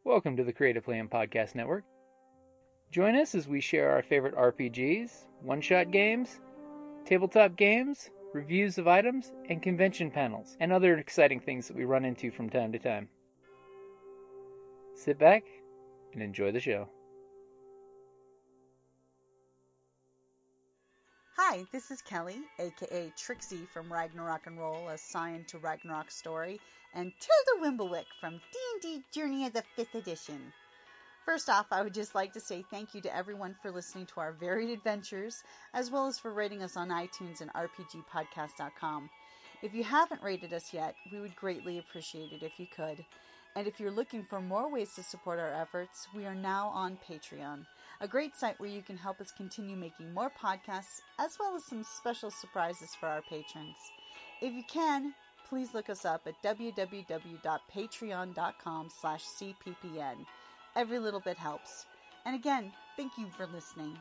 Welcome to the Creative Playing Podcast Network. Join us as we share our favorite RPGs, one-shot games, tabletop games, reviews of items, and convention panels, and other exciting things that we run into from time to time. Sit back and enjoy the show. Hi, this is Kelly, aka Trixie from Ragnarok and Roll, a Scion to Ragnarok story, and Tilda Wimblewick from D&D Journey of the 5th Edition. First off, I would just like to say thank you to everyone for listening to our varied adventures, as well as for rating us on iTunes and RPGpodcast.com. If you haven't rated us yet, we would greatly appreciate it if you could. And if you're looking for more ways to support our efforts, we are now on Patreon, a great site where you can help us continue making more podcasts, as well as some special surprises for our patrons. If you can, please look us up at www.patreon.com/cppn. Every little bit helps. And again, thank you for listening.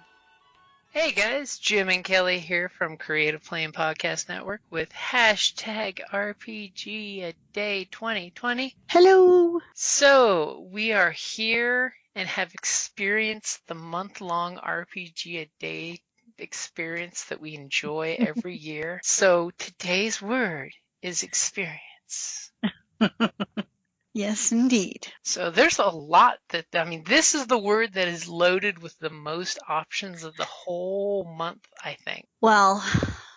Hey guys, Jim and Kelly here from Creative Playing Podcast Network with hashtag RPGaDAY2020. Hello! So, we are here and have experienced the month-long RPG a Day experience that we enjoy every year. So, today's word is experience. Yes, indeed. So there's a lot this is the word that is loaded with the most options of the whole month, I think. Well,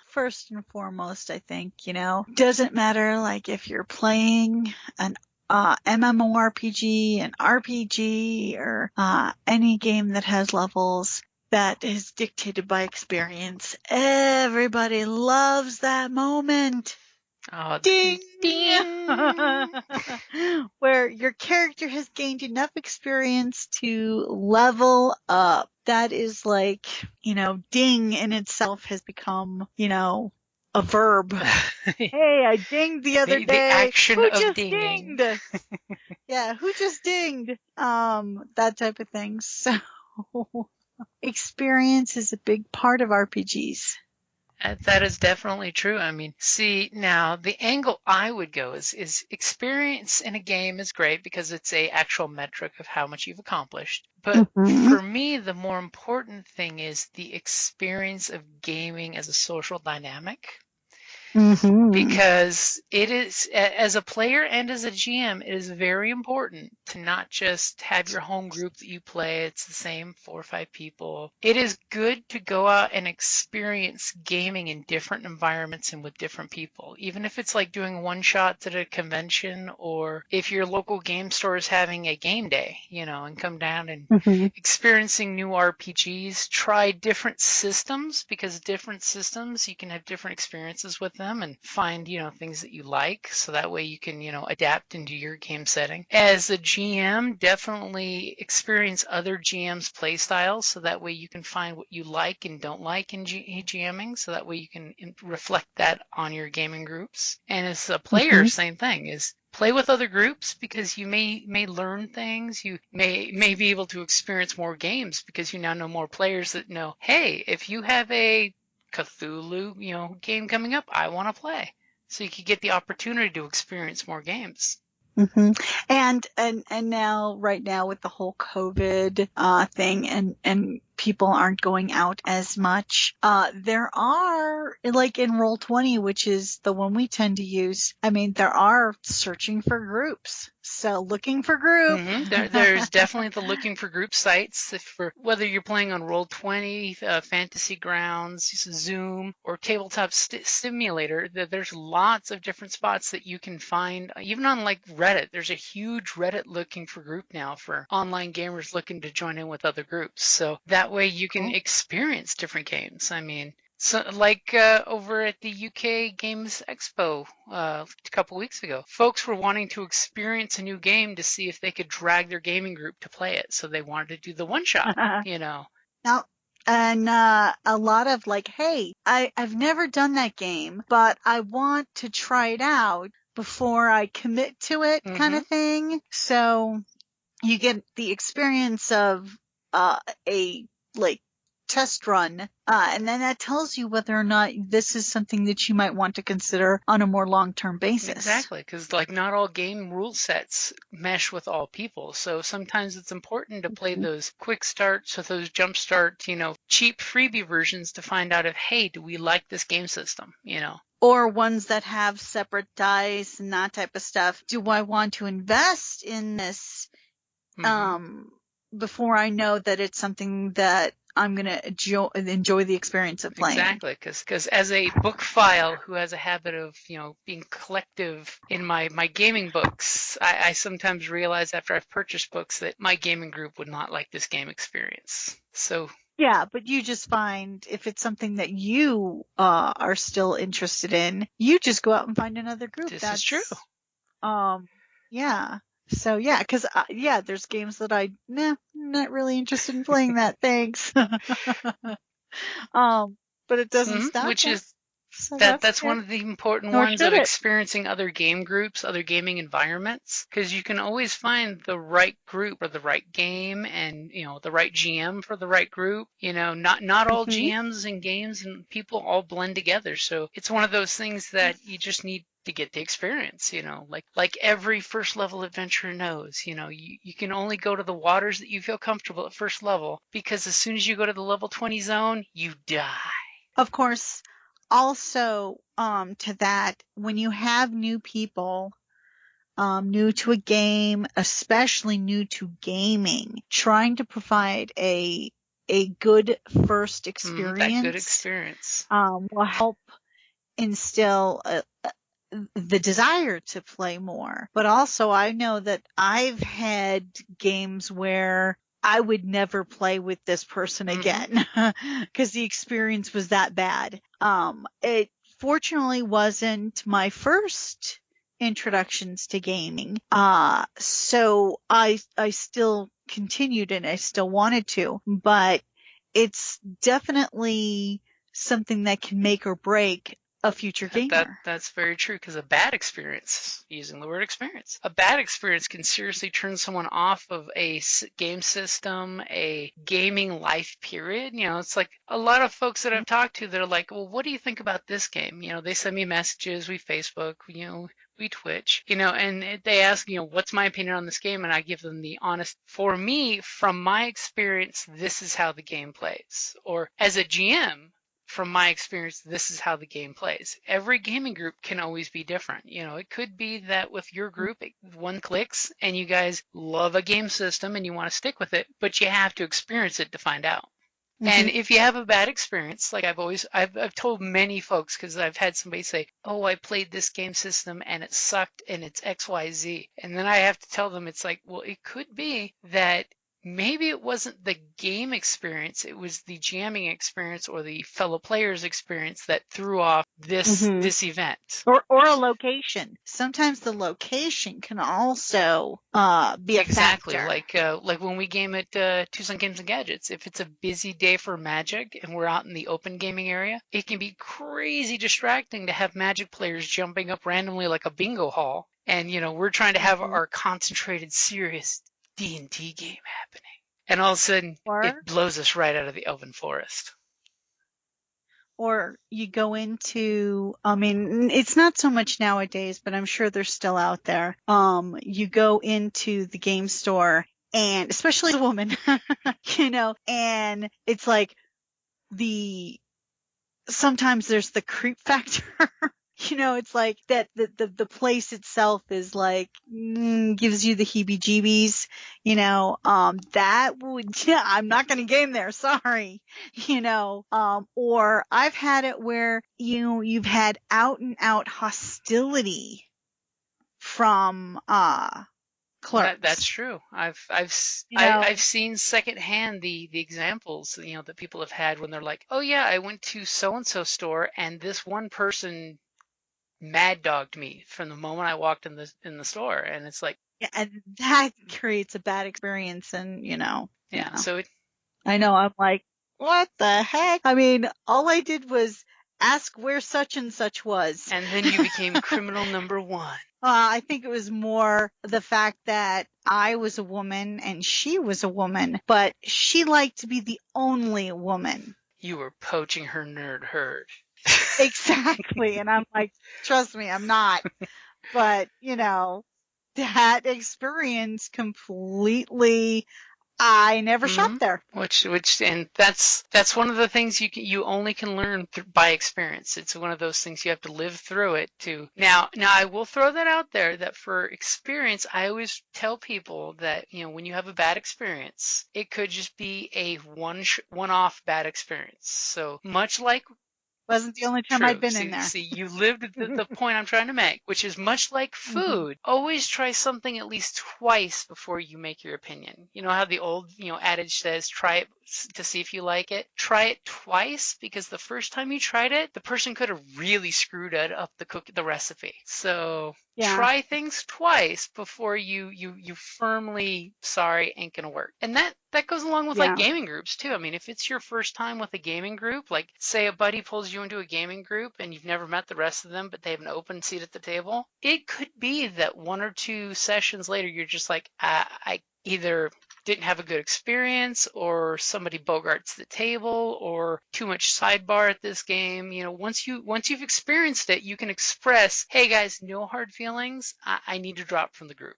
first and foremost, I think, doesn't matter like if you're playing an MMORPG, an RPG, or any game that has levels that is dictated by experience. Everybody loves that moment. Oh, Ding! ding! Where your character has gained enough experience to level up. That is like, ding in itself has become, a verb. Hey, I dinged the other day. The action who of just dinging. dinged? Yeah, who just dinged? That type of thing. So, experience is a big part of RPGs. That is definitely true. See, now the angle I would go is experience in a game is great because it's a actual metric of how much you've accomplished. But for me, the more important thing is the experience of gaming as a social dynamic. Because it is, as a player and as a GM, it is very important to not just have your home group that you play. It's the same 4 or 5 people. It is good to go out and experience gaming in different environments and with different people. Even if it's like doing one-shots at a convention, or if your local game store is having a game day, and come down and experiencing new RPGs. Try different systems, because different systems, you can have different experiences with them and find, things that you like, so that way you can, adapt into your game setting. As a GM, definitely experience other GMs' play styles, so that way you can find what you like and don't like in GMing, so that way you can reflect that on your gaming groups. And as a player, same thing, is play with other groups, because you may learn things. You may be able to experience more games because you now know more players that know, hey, if you have a Cthulhu, game coming up, I want to play. So you could get the opportunity to experience more games. And now, right now, with the whole COVID thing, and people aren't going out as much, there are, like in Roll20, which is the one we tend to use, there are searching for groups. So looking for group. There's definitely the looking for group sites, whether you're playing on Roll20, Fantasy Grounds, Zoom, or Tabletop Simulator. There's lots of different spots that you can find, even on like Reddit. There's a huge Reddit looking for group now for online gamers looking to join in with other groups. So that way you can experience different games. So, like over at the UK Games Expo a couple weeks ago, folks were wanting to experience a new game to see if they could drag their gaming group to play it. So they wanted to do the one-shot, Now, and a lot of like, hey, I've never done that game, but I want to try it out before I commit to it, kind of thing. So you get the experience of a like test run, and then that tells you whether or not this is something that you might want to consider on a more long-term basis. Exactly, because like not all game rule sets mesh with all people. So sometimes it's important to play those quick starts or those jump start, cheap freebie versions to find out if, hey, do we like this game system, Or ones that have separate dice and that type of stuff. Do I want to invest in this before I know that it's something that I'm going to enjoy the experience of playing? Exactly, because as a book file who has a habit of, being collective in my gaming books, I sometimes realize after I've purchased books that my gaming group would not like this game experience. So yeah, but you just find if it's something that you are still interested in, you just go out and find another group. This is true. Yeah. So yeah, because there's games that not really interested in playing that. Thanks. But it doesn't stop. Which us. is So that's one of the important ones of experiencing other game groups, other gaming environments, because you can always find the right group or the right game and, the right GM for the right group. Not all GMs and games and people all blend together. So it's one of those things that you just need to get the experience, like every first level adventurer knows, you can only go to the waters that you feel comfortable at first level, because as soon as you go to the level 20 zone, you die. Of course, also, to that, when you have new people, new to a game, especially new to gaming, trying to provide a good first experience. That good experience. Will help instill the desire to play more. But also I know that I've had games where I would never play with this person again because the experience was that bad. It fortunately wasn't my first introductions to gaming. So I still continued and I still wanted to, but it's definitely something that can make or break a future gamer. That's very true, because a bad experience, using the word experience, a bad experience can seriously turn someone off of a game system, a gaming life period. It's like a lot of folks that I've talked to that are like, well, what do you think about this game? They send me messages, we Facebook, we Twitch, and they ask, what's my opinion on this game? And I give them the honest, for me, from my experience, this is how the game plays. Or as a GM, from my experience, this is how the game plays. Every gaming group can always be different. It could be that with your group, one clicks and you guys love a game system and you want to stick with it, but you have to experience it to find out. And if you have a bad experience, like I've told many folks, because I've had somebody say, oh, I played this game system and it sucked and it's XYZ. And then I have to tell them, it's like, well, it could be that maybe it wasn't the game experience, it was the jamming experience or the fellow players experience that threw off this event. Or a location. Sometimes the location can also be a factor. Like when we game at Tucson Games and Gadgets, if it's a busy day for Magic and we're out in the open gaming area, it can be crazy distracting to have Magic players jumping up randomly like a bingo hall. And, we're trying to have our concentrated, serious D&D game happening. And all of a sudden, it blows us right out of the elven forest. Or you go into, it's not so much nowadays, but I'm sure they're still out there. You go into the game store, and especially a woman, and it's like sometimes there's the creep factor. It's like that the place itself is like, gives you the heebie-jeebies, that would, I'm not going to game there. Sorry. Or I've had it where, you've had out and out hostility from, clerks. That's true. I've seen secondhand the examples, that people have had when they're like, oh yeah, I went to so-and-so store and this one person mad dogged me from the moment I walked in the store, and it's like, yeah, and that creates a bad experience, and So I know, I'm like, what the heck? All I did was ask where such and such was, and then you became criminal number one. I think it was more the fact that I was a woman and she was a woman, but she liked to be the only woman. You were poaching her nerd herd. Exactly. And I'm like, trust me, I'm not. But, that experience completely, I never shop there. And that's one of the things you only can learn by experience. It's one of those things you have to live through it to. Now I will throw that out there that for experience, I always tell people that, when you have a bad experience, it could just be a one-off bad experience. So much like Wasn't the only time True. I'd been in there. See, you lived the point I'm trying to make, which is much like food. Always try something at least twice before you make your opinion. You know how the old, adage says, try it to see if you like it. Try it twice because the first time you tried it, the person could have really screwed up the recipe. So try things twice before you firmly, sorry, ain't gonna work. And that goes along with like gaming groups too. I mean, if it's your first time with a gaming group, like say a buddy pulls you into a gaming group and you've never met the rest of them, but they have an open seat at the table, it could be that 1 or 2 sessions later, you're just like, I either didn't have a good experience or somebody bogarts the table or too much sidebar at this game. Once you've experienced it, you can express, hey guys, no hard feelings. I need to drop from the group,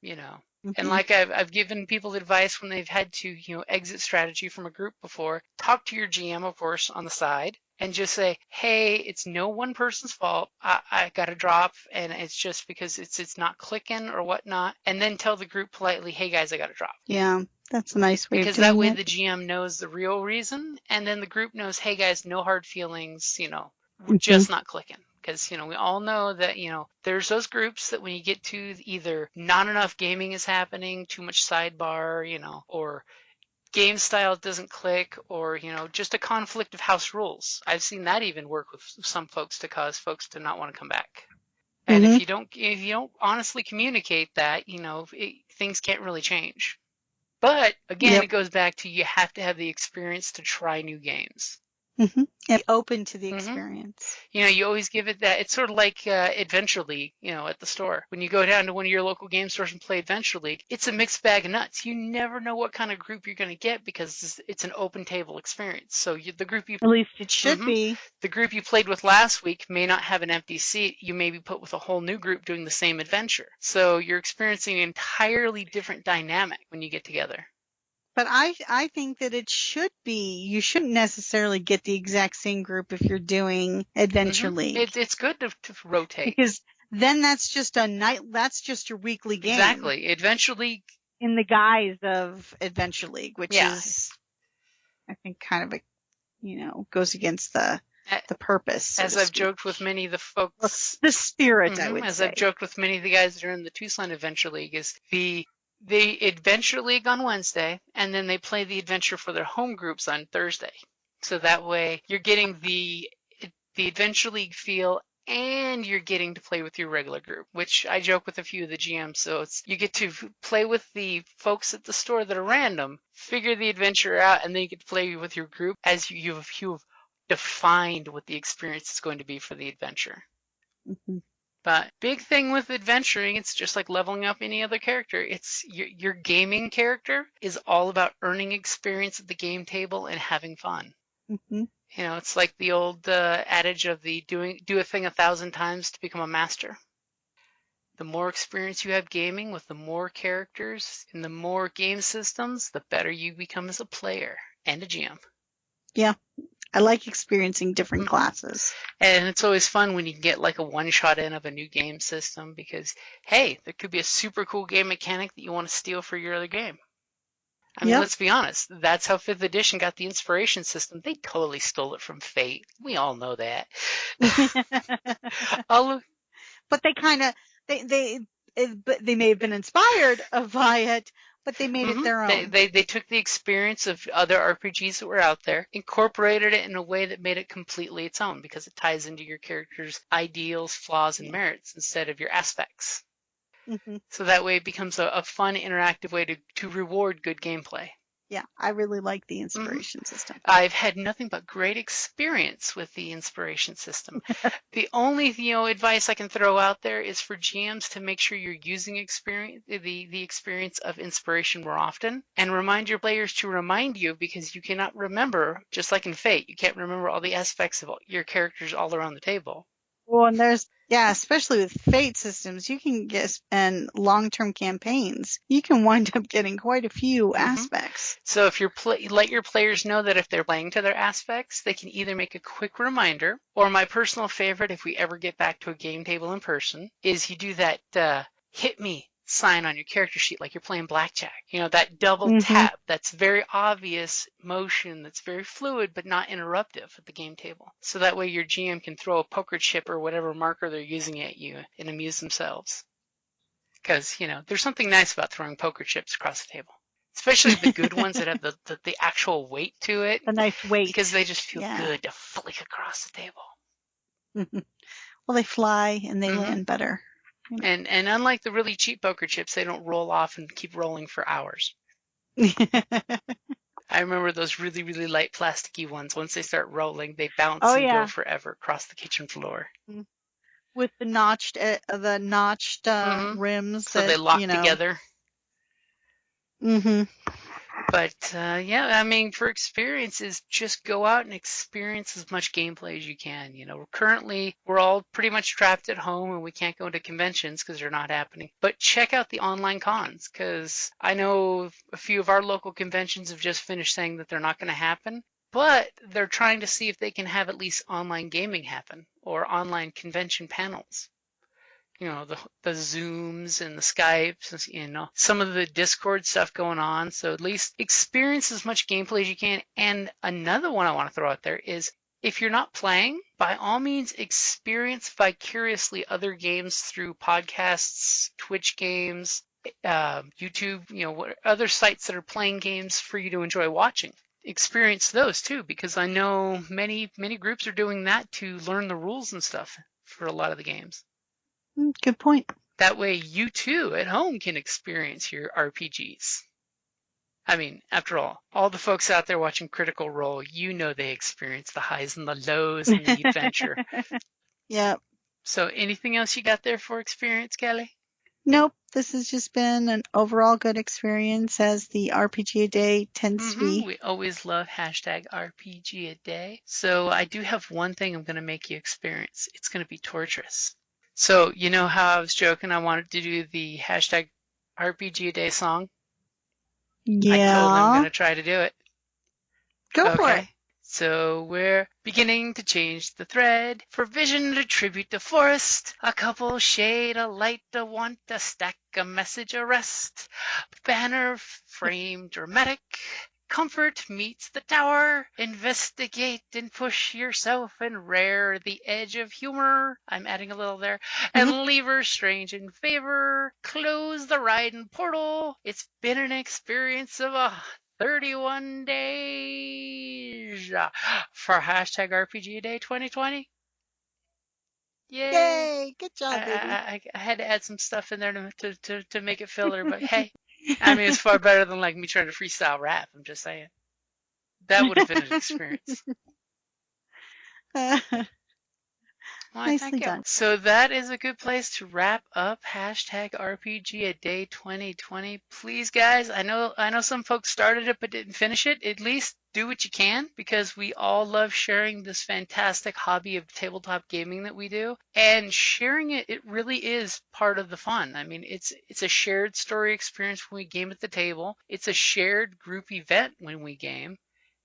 And like I've given people advice when they've had to, exit strategy from a group before, talk to your GM, of course, on the side and just say, hey, it's no one person's fault. I got to drop and it's just because it's not clicking or whatnot. And then tell the group politely, hey guys, I got to drop. Yeah, that's a nice way because of doing that way it. the GM knows the real reason and then the group knows, hey guys, no hard feelings, we're just not clicking. Because, we all know that, there's those groups that when you get to either not enough gaming is happening, too much sidebar, or game style doesn't click, or, just a conflict of house rules. I've seen that even work with some folks to cause folks to not want to come back. And if you don't honestly communicate that, things can't really change. But again, it goes back to you have to have the experience to try new games. And open to the experience. You always give it that. It's sort of like Adventure League, at the store. When you go down to one of your local game stores and play Adventure League, it's a mixed bag of nuts. You never know what kind of group you're going to get because it's an open table experience. So the group at least it should be. The group you played with last week may not have an empty seat. You may be put with a whole new group doing the same adventure. So you're experiencing an entirely different dynamic when you get together. But I think that it should be, you shouldn't necessarily get the exact same group if you're doing Adventure League. It's good to rotate. Because then that's just your weekly game. Exactly. Adventure League. In the guise of Adventure League, which is, I think, kind of goes against the purpose. So as I've joked with many of the folks. The spirit, I would say. As I've joked with many of the guys that are in the Tucson Adventure League is the Adventure League on Wednesday, and then they play the adventure for their home groups on Thursday. So that way you're getting the Adventure League feel and you're getting to play with your regular group, which I joke with a few of the GMs. So you get to play with the folks at the store that are random, figure the adventure out, and then you get to play with your group as you've defined what the experience is going to be for the adventure. But big thing with adventuring, it's just like leveling up any other character. It's your gaming character is all about earning experience at the game table and having fun. It's like the old adage of do a thing 1,000 times to become a master. The more experience you have gaming with the more characters and the more game systems, the better you become as a player and a GM. Yeah. I like experiencing different classes. And it's always fun when you can get like a one-shot in of a new game system because, hey, there could be a super cool game mechanic that you want to steal for your other game. I mean, let's be honest. That's how 5th edition got the inspiration system. They totally stole it from Fate. We all know that. But they kind of, they may have been inspired by it, but they made it their own. They took the experience of other RPGs that were out there, incorporated it in a way that made it completely its own because it ties into your character's ideals, flaws, and merits instead of your aspects. So that way it becomes a fun, interactive way to reward good gameplay. Yeah, I really like the inspiration system. I've had nothing but great experience with the inspiration system. The only, advice I can throw out there is for GMs to make sure you're using the experience of inspiration more often, and remind your players to remind you, because you cannot remember, just like in Fate, you can't remember all the aspects of your characters all around the table. Well, and especially with fate systems, you can and long-term campaigns, you can wind up getting quite a few aspects. So if let your players know that if they're playing to their aspects, they can either make a quick reminder, or my personal favorite, if we ever get back to a game table in person, is you do that hit me sign on your character sheet like you're playing blackjack. That double tap, that's very obvious motion, that's very fluid but not interruptive at the game table. So that way your GM can throw a poker chip or whatever marker they're using at you and amuse themselves. Because, there's something nice about throwing poker chips across the table. Especially the good ones that have the actual weight to it. The nice weight. Because they just feel good to flick across the table. Well, they fly and they land better. And unlike the really cheap poker chips, they don't roll off and keep rolling for hours. I remember those really, really light plasticky ones. Once they start rolling, they bounce and go forever across the kitchen floor. With the notched rims. So they lock together. But, for experiences, just go out and experience as much gameplay as you can. Currently, we're all pretty much trapped at home and we can't go to conventions because they're not happening. But check out the online cons, because I know a few of our local conventions have just finished saying that they're not going to happen. But they're trying to see if they can have at least online gaming happen, or online convention panels. The Zooms and the Skypes, some of the Discord stuff going on. So at least experience as much gameplay as you can. And another one I want to throw out there is, if you're not playing, by all means experience vicariously other games through podcasts, Twitch games, YouTube, other sites that are playing games for you to enjoy watching. Experience those too, because I know many groups are doing that to learn the rules and stuff for a lot of the games. Good point. That way you too at home can experience your RPGs. After all the folks out there watching Critical Role, they experience the highs and the lows and the adventure. Yep. So anything else you got there for experience, Kelly? Nope. This has just been an overall good experience, as the RPG a day tends to be. We always love #RPG a day. So I do have one thing I'm going to make you experience. It's going to be torturous. So, how I was joking, I wanted to do the #RPG a day song? Yeah. I told them I'm going to try to do it. Go for it. So we're beginning to change the thread. For vision, a tribute to forest. A couple shade, a light, a want, a stack, a message, a rest. Banner, frame, dramatic. Comfort meets the tower. Investigate and push yourself and rare the edge of humor. I'm adding a little there. And lever strange in favor. Close the ride and portal. It's been an experience of 31 days for #RPGaDAY2020. Yay! Good job, baby. I had to add some stuff in there to make it filler, but hey. It's far better than me trying to freestyle rap. I'm just saying. That would have been an experience. Nicely done. So that is a good place to wrap up #RPGaDAY2020. Please, guys, I know some folks started it but didn't finish it. At least do what you can, because we all love sharing this fantastic hobby of tabletop gaming that we do. And sharing it really is part of the fun. It's a shared story experience when we game at the table. It's a shared group event when we game.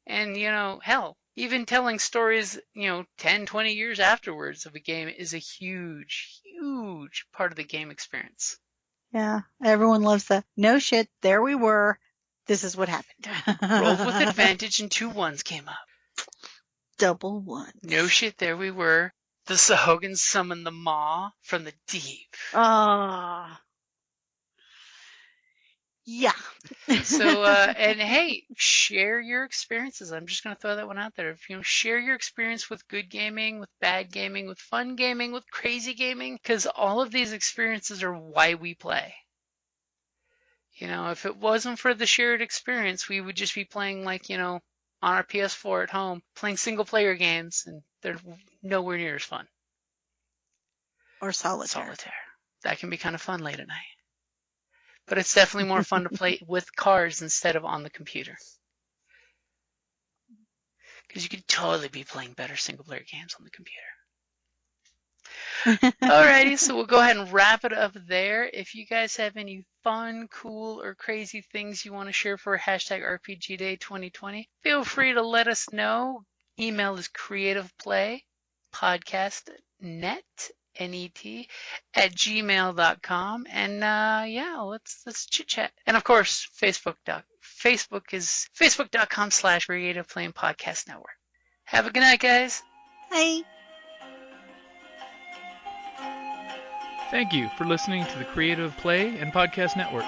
And, hell, even telling stories, 10, 20 years afterwards of a game is a huge, huge part of the game experience. Yeah, everyone loves the, no shit, there we were, this is what happened. Rolled with advantage and 2 1s came up. Double ones. No shit, there we were. The Sahogans summoned the Maw from the deep. Ah. Yeah. So, and hey, share your experiences. I'm just going to throw that one out there. Share your experience with good gaming, with bad gaming, with fun gaming, with crazy gaming, because all of these experiences are why we play. If it wasn't for the shared experience, we would just be playing like, on our PS4 at home, playing single player games, and they're nowhere near as fun. Or solitaire. That can be kind of fun late at night. But it's definitely more fun to play with cards instead of on the computer. Because you could totally be playing better single player games on the computer. Alrighty, so we'll go ahead and wrap it up there. If you guys have any fun, cool, or crazy things you want to share for hashtag RPGaDAY2020, feel free to let us know. Email is creativeplaypodcastnet, N-E-T, at gmail.com. And let's chit chat. And of course, Facebook is facebook.com/Creative Playing Podcast Network. Have a good night, guys. Bye. Thank you for listening to the Creative Play and Podcast Network.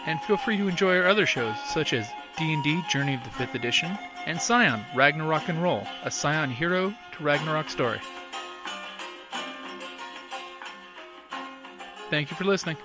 And feel free to enjoy our other shows, such as D&D Journey of the 5th Edition and Scion Ragnarok and Roll, a Scion hero to Ragnarok story. Thank you for listening.